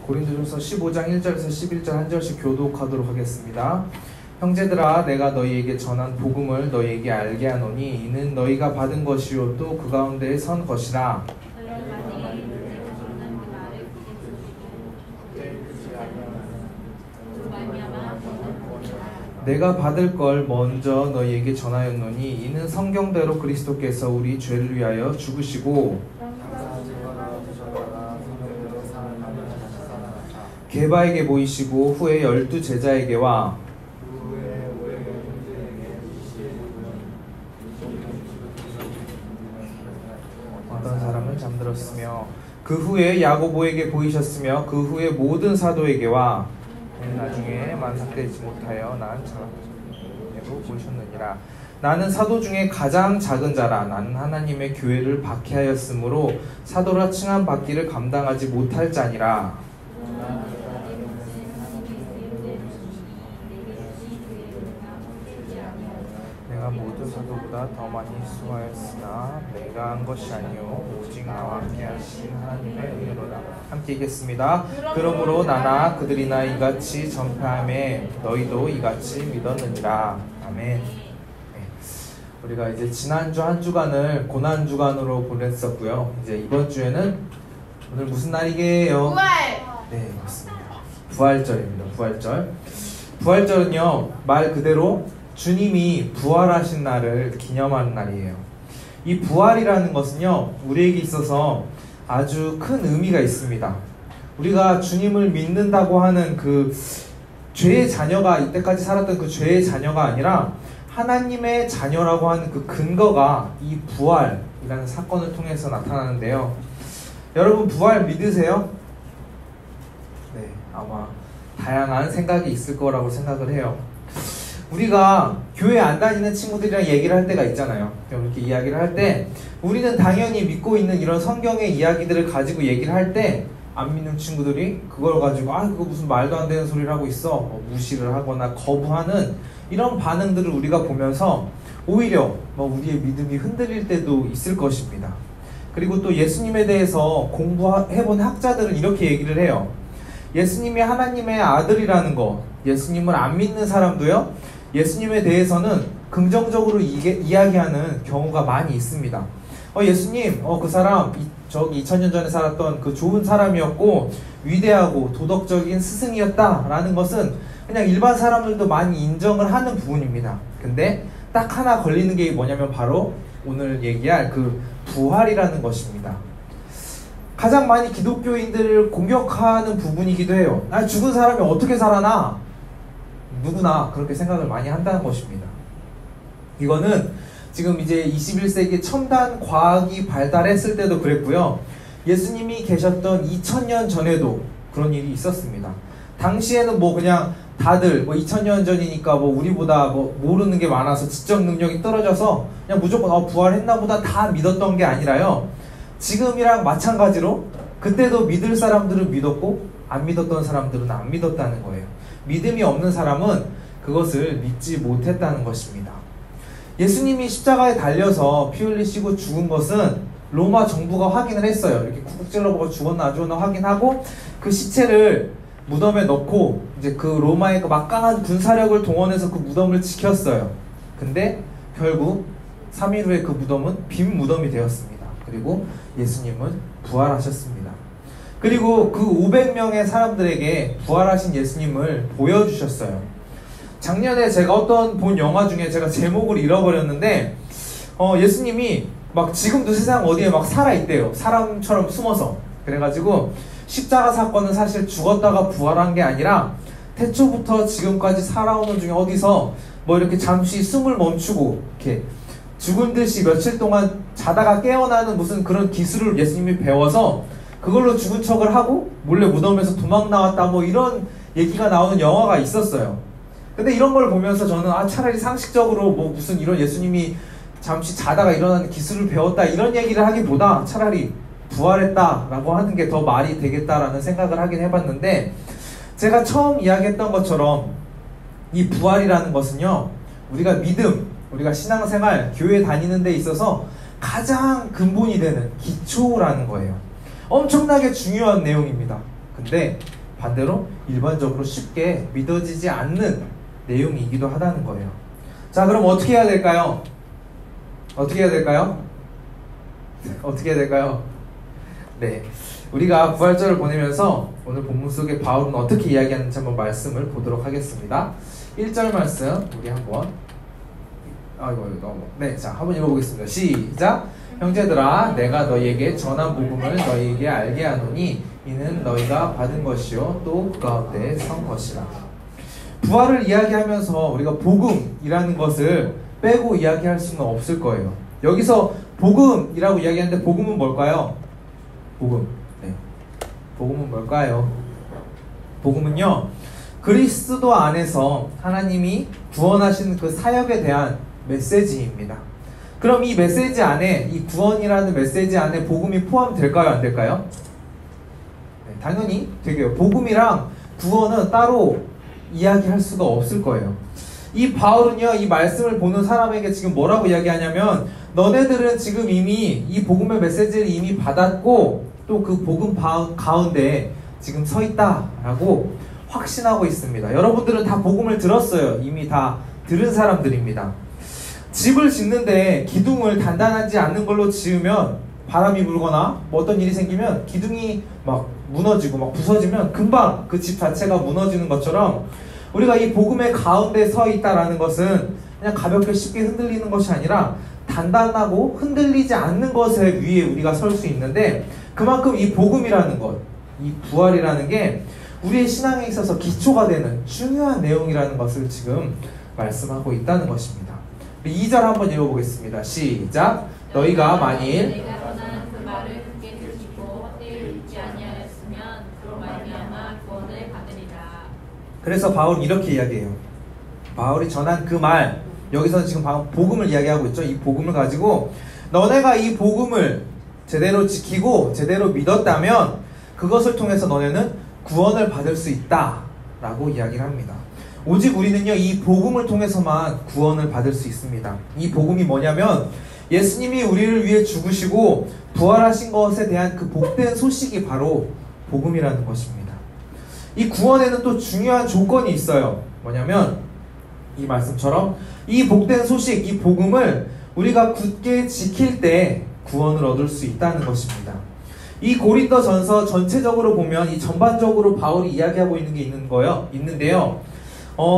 고린도전서 15장 1절에서 11절 한 절씩 교독하도록 하겠습니다. 형제들아, 내가 너희에게 전한 복음을 너희에게 알게 하노니 이는 너희가 받은 것이요 또 그 가운데에 선 것이라. 내가 받을 걸 먼저 너희에게 전하였노니 이는 성경대로 그리스도께서 우리 죄를 위하여 죽으시고 게바에게 보이시고 후에 12 제자에게와 어떤 사람은 잠들었으며 그 후에 야고보에게 보이셨으며 그 후에 모든 사도에게와 나중에 만삭되지 못하여 난 자에게로 보이셨느니라. 나는 사도 중에 가장 작은 자라. 나는 하나님의 교회를 박해하였으므로 사도라 칭함 받기를 감당하지 못할 자니라. 내가 모든 사도보다 더 많이 수고하였으나 내가 한 것이 아니요 오직 나와 함께 하신 하나님의 은혜로다. 함께 읽겠습니다. 그러므로 나나 그들이나 이같이 전파함에 너희도 이같이 믿었느니라. 아멘. 네. 우리가 이제 지난주 한 주간을 고난 주간으로 보냈었고요. 이제 이번 주에는 오늘 무슨 날이게요? 부활! 네, 맞습니다. 부활절입니다. 부활절. 부활절은요, 말 그대로 주님이 부활하신 날을 기념하는 날이에요. 이 부활이라는 것은요, 우리에게 있어서 아주 큰 의미가 있습니다. 우리가 주님을 믿는다고 하는 그 죄의 자녀가, 이때까지 살았던 그 죄의 자녀가 아니라 하나님의 자녀라고 하는 그 근거가 이 부활이라는 사건을 통해서 나타나는데요. 여러분, 부활 믿으세요? 네, 아마 다양한 생각이 있을 거라고 생각을 해요. 우리가 교회 안 다니는 친구들이랑 얘기를 할 때가 있잖아요. 이렇게 이야기를 할 때 우리는 당연히 믿고 있는 이런 성경의 이야기들을 가지고 얘기를 할 때 안 믿는 친구들이 그걸 가지고 그거 무슨 말도 안 되는 소리를 하고 있어, 무시를 하거나 거부하는 이런 반응들을 우리가 보면서 오히려 우리의 믿음이 흔들릴 때도 있을 것입니다. 그리고 또 예수님에 대해서 공부해본 학자들은 이렇게 얘기를 해요. 예수님이 하나님의 아들이라는 거, 예수님을 안 믿는 사람도요, 예수님에 대해서는 긍정적으로 이야기하는 경우가 많이 있습니다. 예수님, 그 사람 저기 2000년 전에 살았던 그 좋은 사람이었고 위대하고 도덕적인 스승이었다라는 것은 그냥 일반 사람들도 많이 인정을 하는 부분입니다. 근데 딱 하나 걸리는 게 뭐냐면 바로 오늘 얘기할 그 부활이라는 것입니다. 가장 많이 기독교인들을 공격하는 부분이기도 해요. 죽은 사람이 어떻게 살아나? 누구나 그렇게 생각을 많이 한다는 것입니다. 이거는 지금 이제 21세기 첨단 과학이 발달했을 때도 그랬고요. 예수님이 계셨던 2000년 전에도 그런 일이 있었습니다. 당시에는 그냥 다들 2000년 전이니까 우리보다 모르는 게 많아서 지적 능력이 떨어져서 그냥 무조건 부활했나 보다 다 믿었던 게 아니라요. 지금이랑 마찬가지로 그때도 믿을 사람들은 믿었고 안 믿었던 사람들은 안 믿었다는 거예요. 믿음이 없는 사람은 그것을 믿지 못했다는 것입니다. 예수님이 십자가에 달려서 피 흘리시고 죽은 것은 로마 정부가 확인을 했어요. 이렇게 쿡쿡 찔러보고 죽었나 안 죽었나 확인하고 그 시체를 무덤에 넣고 이제 그 로마의 그 막강한 군사력을 동원해서 그 무덤을 지켰어요. 근데 결국 3일 후에 그 무덤은 빈 무덤이 되었습니다. 그리고 예수님은 부활하셨습니다. 그리고 그 500명의 사람들에게 부활하신 예수님을 보여주셨어요. 작년에 제가 어떤 본 영화 중에 제가 제목을 잃어버렸는데 예수님이 지금도 세상 어디에 살아있대요. 사람처럼 숨어서. 그래가지고 십자가 사건은 사실 죽었다가 부활한 게 아니라 태초부터 지금까지 살아오는 중에 어디서 이렇게 잠시 숨을 멈추고 이렇게 죽은 듯이 며칠 동안 자다가 깨어나는 무슨 그런 기술을 예수님이 배워서 그걸로 죽은 척을 하고 몰래 무덤에서 도망 나왔다 이런 얘기가 나오는 영화가 있었어요. 근데 이런 걸 보면서 저는 차라리 상식적으로 무슨 이런 예수님이 잠시 자다가 일어나는 기술을 배웠다 이런 얘기를 하기보다 차라리 부활했다라고 하는 게 더 말이 되겠다라는 생각을 하긴 해봤는데, 제가 처음 이야기했던 것처럼 이 부활이라는 것은요, 우리가 믿음, 우리가 신앙생활, 교회 다니는 데 있어서 가장 근본이 되는 기초라는 거예요. 엄청나게 중요한 내용입니다. 근데 반대로 일반적으로 쉽게 믿어지지 않는 내용이기도 하다는 거예요. 자, 그럼 어떻게 해야 될까요? 어떻게 해야 될까요? 어떻게 해야 될까요? 네, 우리가 부활절을 보내면서 오늘 본문 속에 바울은 어떻게 이야기하는지 한번 말씀을 보도록 하겠습니다. 1절 말씀 우리 한번 네, 자, 한번 읽어보겠습니다. 시작! 형제들아, 내가 너희에게 전한 복음을 너희에게 알게 하노니 이는 너희가 받은 것이요 또 그 가운데 선 것이라. 부활을 이야기하면서 우리가 복음이라는 것을 빼고 이야기할 수는 없을 거예요. 여기서 복음이라고 이야기하는데 복음은 뭘까요? 복음. 네. 복음은 뭘까요? 복음은요, 그리스도 안에서 하나님이 구원하신 그 사역에 대한 메시지입니다. 그럼 이 메시지 안에, 이 구원이라는 메시지 안에 복음이 포함될까요? 안 될까요? 네, 당연히 되게요. 복음이랑 구원은 따로 이야기할 수가 없을 거예요. 이 바울은요, 이 말씀을 보는 사람에게 지금 뭐라고 이야기하냐면, 너네들은 지금 이미 이 복음의 메시지를 이미 받았고 또 그 복음 가운데 지금 서 있다라고 확신하고 있습니다. 여러분들은 다 복음을 들었어요. 이미 다 들은 사람들입니다. 집을 짓는데 기둥을 단단하지 않는 걸로 지으면 바람이 불거나 뭐 어떤 일이 생기면 기둥이 막 무너지고 막 부서지면 금방 그 집 자체가 무너지는 것처럼, 우리가 이 복음의 가운데 서 있다라는 것은 그냥 가볍게 쉽게 흔들리는 것이 아니라 단단하고 흔들리지 않는 것에 위에 우리가 설 수 있는데, 그만큼 이 복음이라는 것, 이 부활이라는 게 우리의 신앙에 있어서 기초가 되는 중요한 내용이라는 것을 지금 말씀하고 있다는 것입니다. 2절 한번 읽어보겠습니다. 시작! 너희가 만일 내가 전한 그 말을 굳게 들으시고 헛되이 믿지 아니하였으면 그로 말미암아 구원을 받으리라. 그래서 바울은 이렇게 이야기해요. 바울이 전한 그 말, 여기서는 지금 복음을 이야기하고 있죠. 이 복음을 가지고 너네가 이 복음을 제대로 지키고 제대로 믿었다면 그것을 통해서 너네는 구원을 받을 수 있다라고 이야기를 합니다. 오직 우리는요, 이 복음을 통해서만 구원을 받을 수 있습니다. 이 복음이 뭐냐면 예수님이 우리를 위해 죽으시고 부활하신 것에 대한 그 복된 소식이 바로 복음이라는 것입니다. 이 구원에는 또 중요한 조건이 있어요. 뭐냐면 이 말씀처럼 이 복된 소식, 이 복음을 우리가 굳게 지킬 때 구원을 얻을 수 있다는 것입니다. 이 고린도전서 전체적으로 보면 이 전반적으로 바울이 이야기하고 있는 게 있는데요.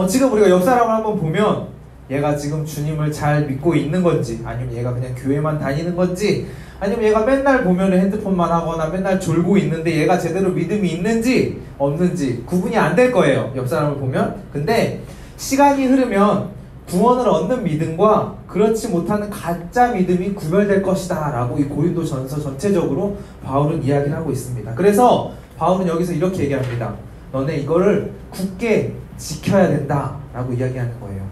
지금 우리가 옆 사람을 한번 보면 얘가 지금 주님을 잘 믿고 있는 건지, 아니면 얘가 그냥 교회만 다니는 건지, 아니면 얘가 맨날 보면 핸드폰만 하거나 맨날 졸고 있는데 얘가 제대로 믿음이 있는지 없는지 구분이 안 될 거예요. 옆 사람을 보면. 근데 시간이 흐르면 구원을 얻는 믿음과 그렇지 못하는 가짜 믿음이 구별될 것이다 라고 이 고린도전서 전체적으로 바울은 이야기를 하고 있습니다. 그래서 바울은 여기서 이렇게 얘기합니다. 너네 이거를 굳게 지켜야 된다 라고 이야기하는 거예요.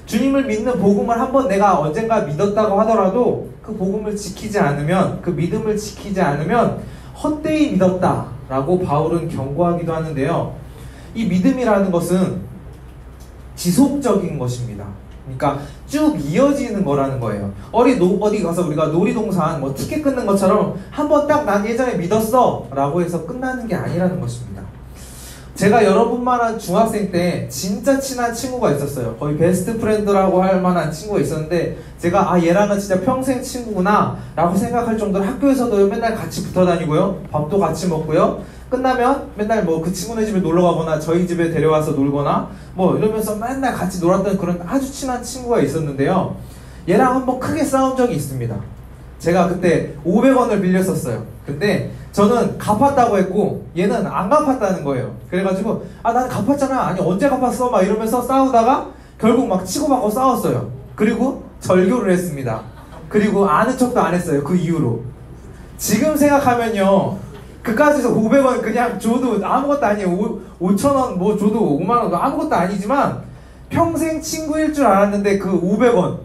주님을 믿는 복음을 한번 내가 언젠가 믿었다고 하더라도 그 복음을 지키지 않으면, 그 믿음을 지키지 않으면 헛되이 믿었다 라고 바울은 경고하기도 하는데요. 이 믿음이라는 것은 지속적인 것입니다. 그러니까 쭉 이어지는 거라는 거예요. 어디 가서 우리가 놀이동산 뭐 티켓 끊는 것처럼 한번 딱 난 예전에 믿었어 라고 해서 끝나는 게 아니라는 것입니다. 제가 여러분만한 중학생 때 진짜 친한 친구가 있었어요. 거의 베스트 프렌드라고 할 만한 친구가 있었는데, 제가 얘랑은 진짜 평생 친구구나 라고 생각할 정도로 학교에서도 맨날 같이 붙어 다니고요, 밥도 같이 먹고요, 끝나면 맨날 뭐 그 친구네 집에 놀러 가거나 저희 집에 데려와서 놀거나 뭐 이러면서 맨날 같이 놀았던 그런 아주 친한 친구가 있었는데요. 얘랑 한번 크게 싸운 적이 있습니다. 제가 그때 500원을 빌렸었어요. 근데 저는 갚았다고 했고 얘는 안 갚았다는 거예요. 그래가지고 난 갚았잖아, 아니 언제 갚았어 막 이러면서 싸우다가 결국 막 치고받고 싸웠어요. 그리고 절교를 했습니다. 그리고 아는 척도 안 했어요. 그 이후로. 지금 생각하면요, 그까지서 500원 그냥 줘도 아무것도 아니에요. 5,000원 뭐 줘도 5만원 아무것도 아니지만 평생 친구일 줄 알았는데 그 500원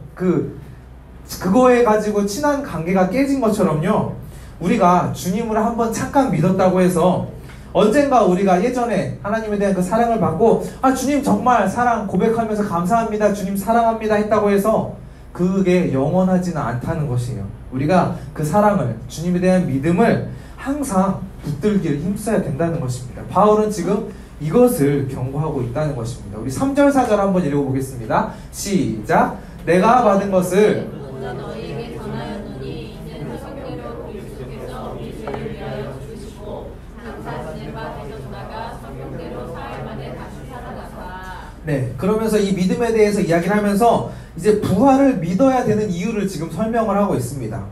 그거에 가지고 친한 관계가 깨진 것처럼요, 우리가 주님을 한번 잠깐 믿었다고 해서 언젠가 우리가 예전에 하나님에 대한 그 사랑을 받고 주님 정말 사랑 고백하면서 감사합니다, 주님 사랑합니다 했다고 해서 그게 영원하지는 않다는 것이에요. 우리가 그 사랑을, 주님에 대한 믿음을 항상 붙들기를 힘써야 된다는 것입니다. 바울은 지금 이것을 경고하고 있다는 것입니다. 우리 3절 4절 한번 읽어보겠습니다. 시작. 내가 받은 것을 먼저 너희에게 전하였노니 이는 성경대로 그리스도께서 우리 죄를 위하여 죽으시고 장사 지낸 바 되셨다가 성경대로 사흘 만에 다시 살아나사. 네, 그러면서 이 믿음에 대해서 이야기를 하면서 이제 부활을 믿어야 되는 이유를 지금 설명을 하고 있습니다.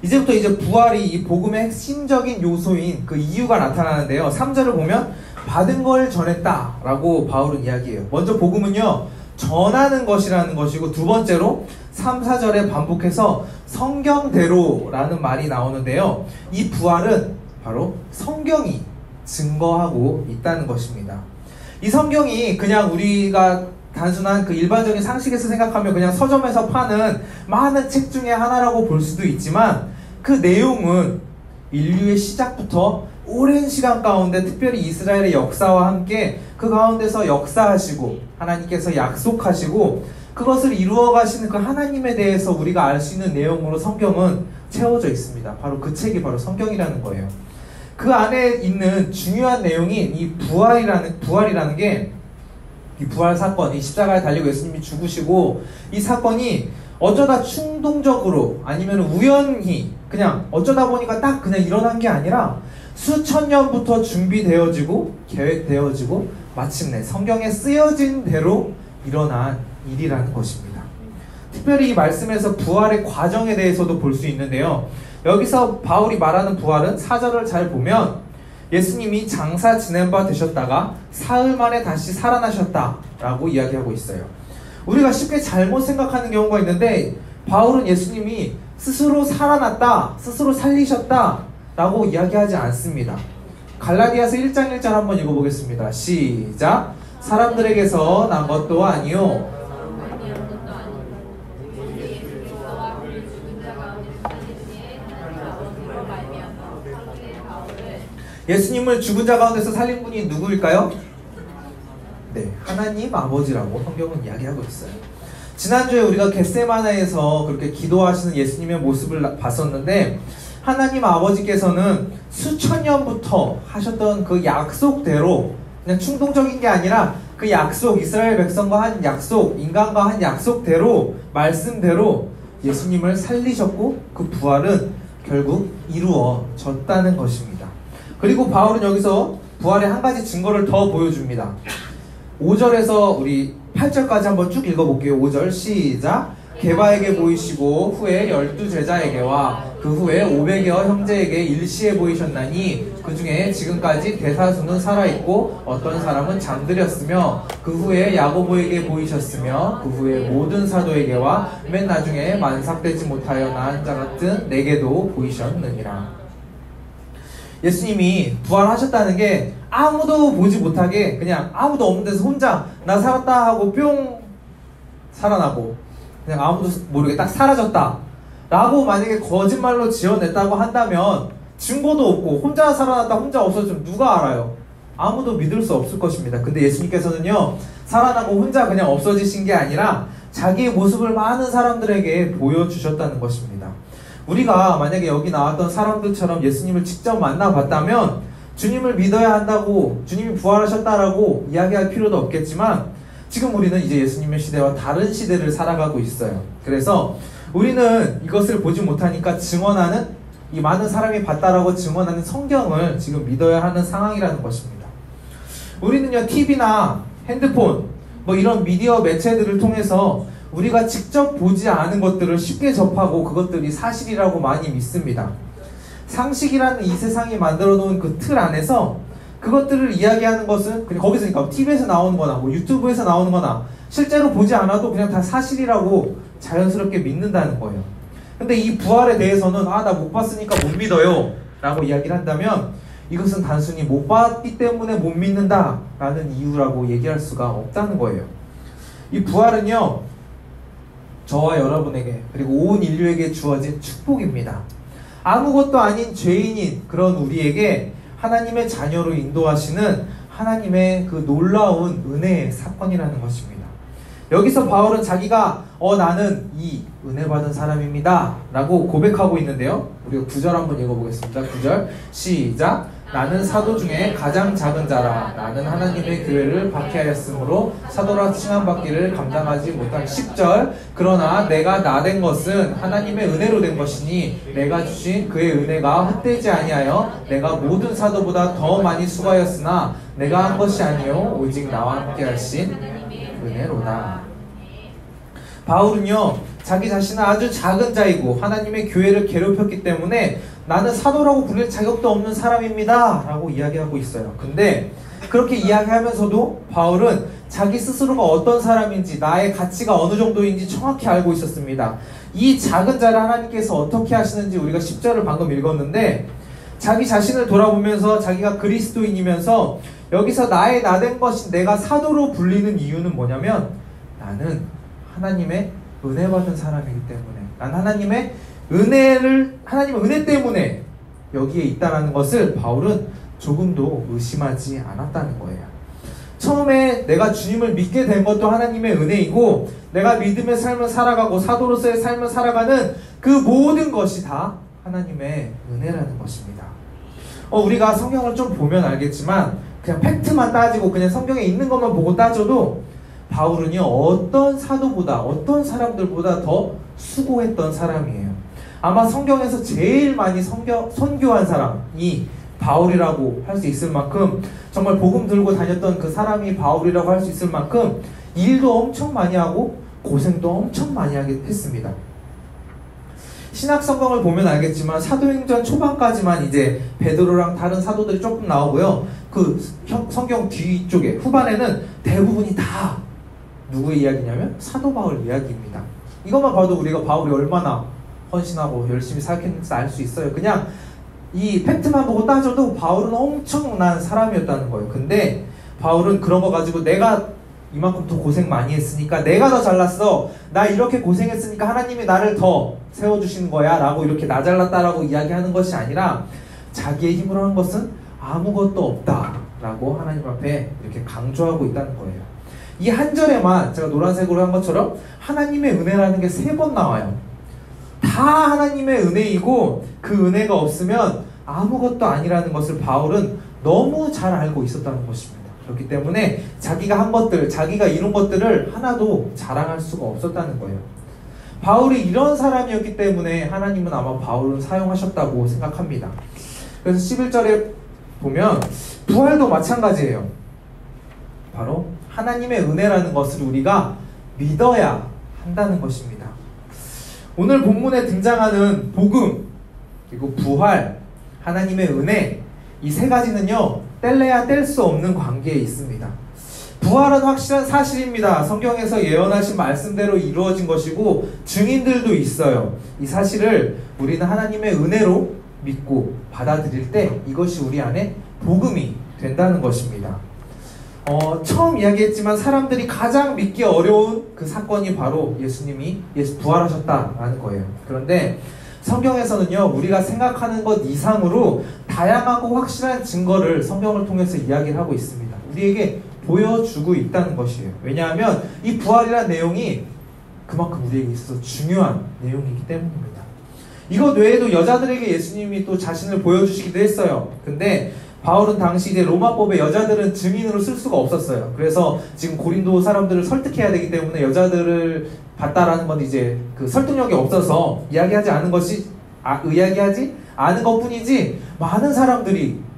이제부터 이제 부활이 이 복음의 핵심적인 요소인 그 이유가 나타나는데요. 3절을 보면 받은 걸 전했다라고 바울은 이야기해요. 먼저 복음은요, 전하는 것이라는 것이고, 두 번째로 3, 4절에 반복해서 성경대로라는 말이 나오는데요. 이 부활은 바로 성경이 증거하고 있다는 것입니다. 이 성경이 그냥 우리가 단순한 그 일반적인 상식에서 생각하면 그냥 서점에서 파는 많은 책 중에 하나라고 볼 수도 있지만, 그 내용은 인류의 시작부터 오랜 시간 가운데 특별히 이스라엘의 역사와 함께 그 가운데서 역사하시고 하나님께서 약속하시고 그것을 이루어 가시는 그 하나님에 대해서 우리가 알 수 있는 내용으로 성경은 채워져 있습니다. 바로 그 책이 바로 성경이라는 거예요. 그 안에 있는 중요한 내용이 이 부활이라는 게, 이 부활 사건, 이 십자가에 달리고 예수님이 죽으시고 이 사건이 어쩌다 충동적으로 아니면 우연히 그냥 어쩌다 보니까 딱 그냥 일어난 게 아니라 수천 년부터 준비되어지고 계획되어지고 마침내 성경에 쓰여진 대로 일어난 일이라는 것입니다. 특별히 이 말씀에서 부활의 과정에 대해서도 볼 수 있는데요. 여기서 바울이 말하는 부활은 4절을 잘 보면 예수님이 장사 지낸 바 되셨다가 사흘 만에 다시 살아나셨다라고 이야기하고 있어요. 우리가 쉽게 잘못 생각하는 경우가 있는데, 바울은 예수님이 스스로 살아났다, 스스로 살리셨다 라고 이야기하지 않습니다. 갈라디아서 1장 1절 한번 읽어보겠습니다. 시작. 사람들에게서 난 것도 아니요 예수님을 죽은 자 가운데서 살린 분이 누구일까요? 네, 하나님 아버지라고 성경은 이야기하고 있어요. 지난주에 우리가 겟세마네에서 그렇게 기도하시는 예수님의 모습을 봤었는데, 하나님 아버지께서는 수천 년부터 하셨던 그 약속대로, 그냥 충동적인 게 아니라 그 약속, 이스라엘 백성과 한 약속, 인간과 한 약속대로, 말씀대로 예수님을 살리셨고 그 부활은 결국 이루어졌다는 것입니다. 그리고 바울은 여기서 부활의 한 가지 증거를 더 보여줍니다. 5절에서 우리 8절까지 한번 쭉 읽어볼게요. 5절 시작. 게바에게 보이시고 후에 12제자에게와 그 후에 500여 형제에게 일시에 보이셨나니 그 중에 지금까지 대다수는 살아있고 어떤 사람은 잠들었으며 그 후에 야고보에게 보이셨으며 그 후에 모든 사도에게와 맨 나중에 만삭되지 못하여 나은 자 같은 내게도 보이셨느니라. 예수님이 부활하셨다는 게 아무도 보지 못하게 그냥 아무도 없는 데서 혼자 나 살았다 하고 뿅 살아나고 그냥 아무도 모르게 딱 사라졌다 라고 만약에 거짓말로 지어냈다고 한다면 증거도 없고 혼자 살아났다 혼자 없어지면 누가 알아요? 아무도 믿을 수 없을 것입니다. 근데 예수님께서는요, 살아나고 혼자 그냥 없어지신 게 아니라 자기의 모습을 많은 사람들에게 보여주셨다는 것입니다. 우리가 만약에 여기 나왔던 사람들처럼 예수님을 직접 만나봤다면 주님을 믿어야 한다고, 주님이 부활하셨다라고 이야기할 필요도 없겠지만 지금 우리는 이제 예수님의 시대와 다른 시대를 살아가고 있어요. 그래서 우리는 이것을 보지 못하니까 증언하는, 이 많은 사람이 봤다라고 증언하는 성경을 지금 믿어야 하는 상황이라는 것입니다. 우리는요, TV나 핸드폰 뭐 이런 미디어 매체들을 통해서 우리가 직접 보지 않은 것들을 쉽게 접하고 그것들이 사실이라고 많이 믿습니다. 상식이라는 이 세상이 만들어 놓은 그 틀 안에서 그것들을 이야기하는 것은 그냥 거기서, 그러니까 TV에서 나오는 거나 뭐 유튜브에서 나오는 거나 실제로 보지 않아도 그냥 다 사실이라고 자연스럽게 믿는다는 거예요. 근데 이 부활에 대해서는 나 못 봤으니까 못 믿어요 라고 이야기를 한다면 이것은 단순히 못 봤기 때문에 못 믿는다 라는 이유라고 얘기할 수가 없다는 거예요. 이 부활은요, 저와 여러분에게 그리고 온 인류에게 주어진 축복입니다. 아무것도 아닌 죄인인 그런 우리에게 하나님의 자녀로 인도하시는 하나님의 그 놀라운 은혜의 사건이라는 것입니다. 여기서 바울은 자기가 나는 이 은혜 받은 사람입니다 라고 고백하고 있는데요, 우리가 9절 한번 읽어보겠습니다. 9절 시작. 나는 사도 중에 가장 작은 자라. 나는 하나님의 교회를 박해하였으므로 사도라 칭함받기를 감당하지 못한 10절. 그러나 내가 나된 것은 하나님의 은혜로 된 것이니 내가 주신 그의 은혜가 헛되지 아니하여 내가 모든 사도보다 더 많이 수고하였으나 내가 한 것이 아니요 오직 나와 함께 하신 은혜로다. 바울은요 자기 자신은 아주 작은 자이고 하나님의 교회를 괴롭혔기 때문에 나는 사도라고 부를 자격도 없는 사람입니다 라고 이야기하고 있어요. 근데 그렇게 이야기하면서도 바울은 자기 스스로가 어떤 사람인지 나의 가치가 어느 정도인지 정확히 알고 있었습니다. 이 작은 자를 하나님께서 어떻게 하시는지 우리가 10절을 방금 읽었는데 자기 자신을 돌아보면서 자기가 그리스도인이면서 여기서 나의 나된 것이 내가 사도로 불리는 이유는 뭐냐면 나는 하나님의 은혜 받은 사람이기 때문에 난 하나님의 은혜 때문에 여기에 있다는 것을 바울은 조금도 의심하지 않았다는 거예요. 처음에 내가 주님을 믿게 된 것도 하나님의 은혜이고 내가 믿음의 삶을 살아가고 사도로서의 삶을 살아가는 그 모든 것이 다 하나님의 은혜라는 것입니다. 우리가 성경을 좀 보면 알겠지만 그냥 팩트만 따지고 그냥 성경에 있는 것만 보고 따져도 바울은요 어떤 사도보다 어떤 사람들보다 더 수고했던 사람이에요. 아마 성경에서 제일 많이 선교한 사람이 바울이라고 할 수 있을 만큼 정말 복음 들고 다녔던 그 사람이 바울이라고 할 수 있을 만큼 일도 엄청 많이 하고 고생도 엄청 많이 하게 했습니다. 신약 성경을 보면 알겠지만 사도행전 초반까지만 이제 베드로랑 다른 사도들이 조금 나오고요. 그 성경 뒤쪽에 후반에는 대부분이 다 누구의 이야기냐면 사도 바울 이야기입니다. 이것만 봐도 우리가 바울이 얼마나 헌신하고 열심히 살았는지 알 수 있어요. 그냥 이 팩트만 보고 따져도 바울은 엄청난 사람이었다는 거예요. 근데 바울은 그런 거 가지고 내가 이만큼 더 고생 많이 했으니까 내가 더 잘났어. 나 이렇게 고생했으니까 하나님이 나를 더 세워주시는 거야 라고 이렇게 나 잘났다라고 이야기하는 것이 아니라 자기의 힘으로 한 것은 아무것도 없다 라고 하나님 앞에 이렇게 강조하고 있다는 거예요. 이 한 절에만 제가 노란색으로 한 것처럼 하나님의 은혜라는 게 3번 나와요. 다 하나님의 은혜이고 그 은혜가 없으면 아무것도 아니라는 것을 바울은 너무 잘 알고 있었다는 것입니다. 그렇기 때문에 자기가 한 것들, 자기가 이룬 것들을 하나도 자랑할 수가 없었다는 거예요. 바울이 이런 사람이었기 때문에 하나님은 아마 바울을 사용하셨다고 생각합니다. 그래서 11절에 보면 부활도 마찬가지예요. 바로 하나님의 은혜라는 것을 우리가 믿어야 한다는 것입니다. 오늘 본문에 등장하는 복음, 그리고 부활, 하나님의 은혜, 이 3가지는요 뗄래야 뗄 수 없는 관계에 있습니다. 부활은 확실한 사실입니다. 성경에서 예언하신 말씀대로 이루어진 것이고 증인들도 있어요. 이 사실을 우리는 하나님의 은혜로 믿고 받아들일 때 이것이 우리 안에 복음이 된다는 것입니다. 처음 이야기했지만 사람들이 가장 믿기 어려운 그 사건이 바로 예수님이 부활하셨다라는 거예요. 그런데 성경에서는요 우리가 생각하는 것 이상으로 다양하고 확실한 증거를 성경을 통해서 이야기를 하고 있습니다. 우리에게 보여주고 있다는 것이에요. 왜냐하면 이 부활이라는 내용이 그만큼 우리에게 있어서 중요한 내용이기 때문입니다. 이것 외에도 여자들에게 예수님이 또 자신을 보여주시기도 했어요. 근데 바울은 당시 이제 로마법에 여자들은 증인으로 쓸 수가 없었어요. 그래서 지금 고린도 사람들을 설득해야 되기 때문에 여자들을 봤다라는 건 이제 그 설득력이 없어서 이야기하지 않은 것뿐이지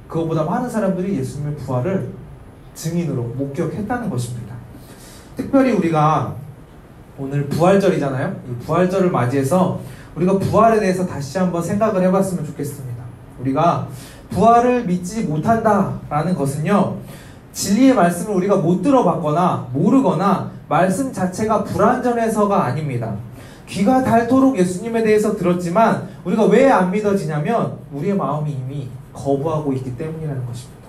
그것보다 많은 사람들이 예수님의 부활을 증인으로 목격했다는 것입니다. 특별히 우리가 오늘 부활절이잖아요. 이 부활절을 맞이해서 우리가 부활에 대해서 다시 한번 생각을 해봤으면 좋겠습니다. 우리가 부활을 믿지 못한다라는 것은요 진리의 말씀을 우리가 못 들어봤거나 모르거나 말씀 자체가 불완전해서가 아닙니다. 귀가 닳도록 예수님에 대해서 들었지만 우리가 왜 안 믿어지냐면 우리의 마음이 이미 거부하고 있기 때문이라는 것입니다.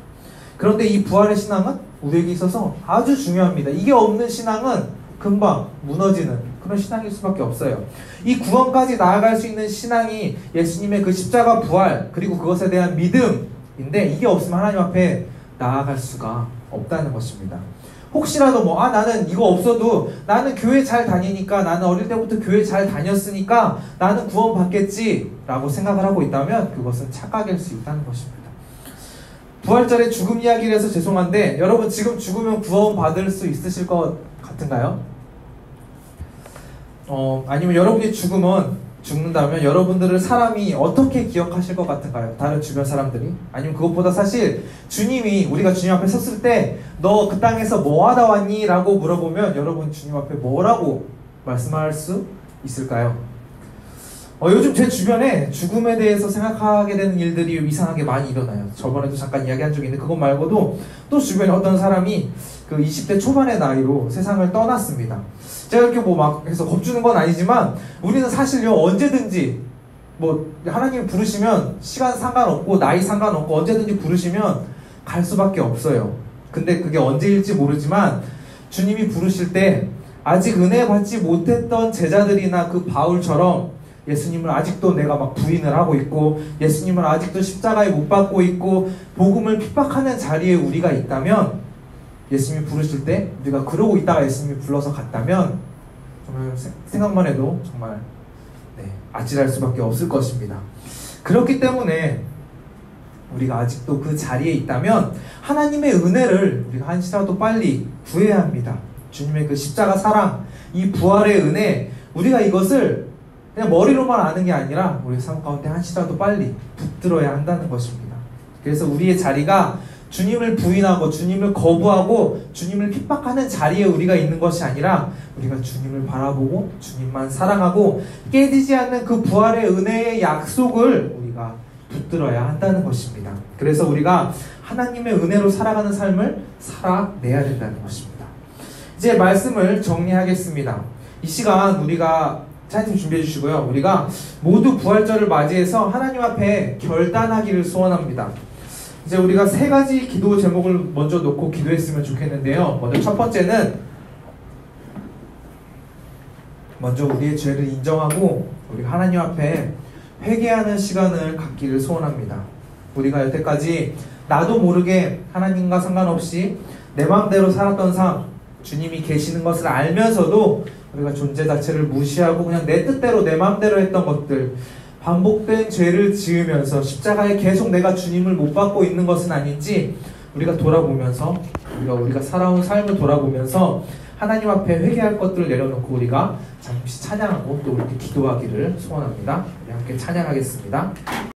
그런데 이 부활의 신앙은 우리에게 있어서 아주 중요합니다. 이게 없는 신앙은 금방 무너지는 그런 신앙일 수밖에 없어요. 이 구원까지 나아갈 수 있는 신앙이 예수님의 그 십자가 부활 그리고 그것에 대한 믿음인데 이게 없으면 하나님 앞에 나아갈 수가 없다는 것입니다. 혹시라도 나는 이거 없어도 나는 교회 잘 다니니까 나는 어릴 때부터 교회 잘 다녔으니까 나는 구원 받겠지 라고 생각을 하고 있다면 그것은 착각일 수 있다는 것입니다. 부활절에 죽음 이야기를 해서 죄송한데 여러분 지금 죽으면 구원 받을 수 있으실 것 같은가요? 아니면 여러분이 죽는다면 여러분들을 사람이 어떻게 기억하실 것 같은가요? 다른 주변 사람들이? 아니면 그것보다 사실 주님이 우리가 주님 앞에 섰을 때 너 그 땅에서 뭐 하다 왔니? 라고 물어보면 여러분 주님 앞에 뭐라고 말씀할 수 있을까요? 요즘 제 주변에 죽음에 대해서 생각하게 되는 일들이 이상하게 많이 일어나요. 저번에도 잠깐 이야기한 적이 있는데 그것 말고도 또 주변에 어떤 사람이 그 20대 초반의 나이로 세상을 떠났습니다. 제가 이렇게 뭐 막 해서 겁주는 건 아니지만 우리는 사실요 언제든지 뭐 하나님 부르시면 시간 상관없고 나이 상관없고 언제든지 부르시면 갈 수밖에 없어요. 근데 그게 언제일지 모르지만 주님이 부르실 때 아직 은혜 받지 못했던 제자들이나 그 바울처럼 예수님을 아직도 내가 막 부인을 하고 있고 예수님을 아직도 십자가에 못 박고 있고 복음을 핍박하는 자리에 우리가 있다면 예수님이 부르실 때 우리가 그러고 있다가 예수님이 불러서 갔다면 정말 생각만 해도 정말 아찔할 수밖에 없을 것입니다. 그렇기 때문에 우리가 아직도 그 자리에 있다면 하나님의 은혜를 우리가 한시라도 빨리 구해야 합니다. 주님의 그 십자가 사랑, 이 부활의 은혜, 우리가 이것을 그냥 머리로만 아는 게 아니라 우리 삶 가운데 한시라도 빨리 붙들어야 한다는 것입니다. 그래서 우리의 자리가 주님을 부인하고 주님을 거부하고 주님을 핍박하는 자리에 우리가 있는 것이 아니라 우리가 주님을 바라보고 주님만 사랑하고 깨지지 않는 그 부활의 은혜의 약속을 우리가 붙들어야 한다는 것입니다. 그래서 우리가 하나님의 은혜로 살아가는 삶을 살아내야 된다는 것입니다. 이제 말씀을 정리하겠습니다. 이 시간 우리가 찬양 준비해 주시고요. 우리가 모두 부활절을 맞이해서 하나님 앞에 결단하기를 소원합니다. 이제 우리가 세 가지 기도 제목을 먼저 놓고 기도했으면 좋겠는데요. 먼저 첫 번째는 먼저 우리의 죄를 인정하고 우리가 하나님 앞에 회개하는 시간을 갖기를 소원합니다. 우리가 여태까지 나도 모르게 하나님과 상관없이 내 마음대로 살았던 삶, 주님이 계시는 것을 알면서도 우리가 존재 자체를 무시하고 그냥 내 뜻대로 내 마음대로 했던 것들, 반복된 죄를 지으면서 십자가에 계속 내가 주님을 못 받고 있는 것은 아닌지 우리가 돌아보면서 우리가 살아온 삶을 돌아보면서 하나님 앞에 회개할 것들을 내려놓고 우리가 잠시 찬양하고 또 이렇게 기도하기를 소원합니다. 우리 함께 찬양하겠습니다.